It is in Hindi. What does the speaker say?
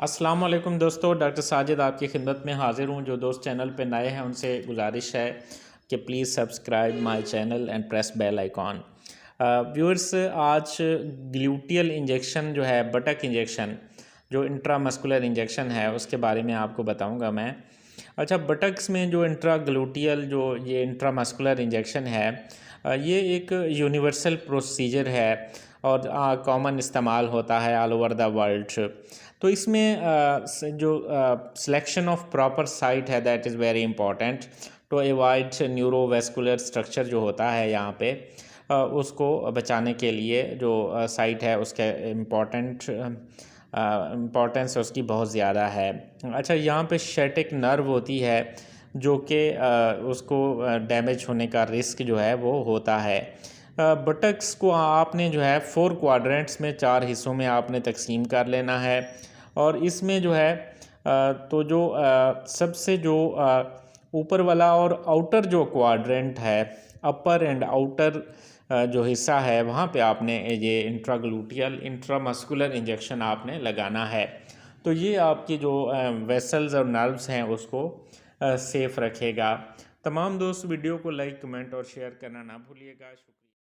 अस्सलाम वालेकुम दोस्तों, डॉक्टर साजिद आपकी खिदमत में हाज़िर हूँ। जो दोस्त चैनल पे नए हैं उनसे गुजारिश है कि please subscribe my channel and press bell icon. Viewers, आज ग्लूटियल इंजेक्शन जो है, बटक इंजेक्शन, जो इंट्रामस्कुलर इंजेक्शन है उसके बारे में आपको बताऊंगा मैं। अच्छा, बटक्स में जो इंट्राग्लूटियल जो ये इंट्रामस्कुलर इंजेक्शन है, ये एक यूनिवर्सल प्रोसीजर है और कॉमन इस्तेमाल होता है ऑल ओवर द वर्ल्ड। तो इसमें जो सिलेक्शन ऑफ प्रॉपर साइट है that is very important to avoid neurovascular structure जो होता है यहाँ पे, उसको बचाने के लिए जो साइट है उसके इम्पॉर्टेंस उसकी बहुत ज़्यादा है। अच्छा, यहाँ पे शेटिक नर्व होती है जो कि उसको डैमेज होने का रिस्क जो है वो होता है। बटक्स को आपने जो है 4 क्वाड्रेंट्स में, 4 हिस्सों में आपने तकसीम कर लेना है। और इसमें जो है तो जो सबसे जो ऊपर वाला और आउटर जो क्वाड्रेंट है, अपर एंड आउटर जो हिस्सा है, वहाँ पे आपने ये इंट्राग्लूटियल इंट्रामस्कुलर इंजेक्शन आपने लगाना है। तो ये आपकी जो वेसल्स और नर्व्स हैं उसको सेफ़ रखेगा। तमाम दोस्त वीडियो को लाइक, कमेंट और शेयर करना ना भूलिएगा। शुक्रिया।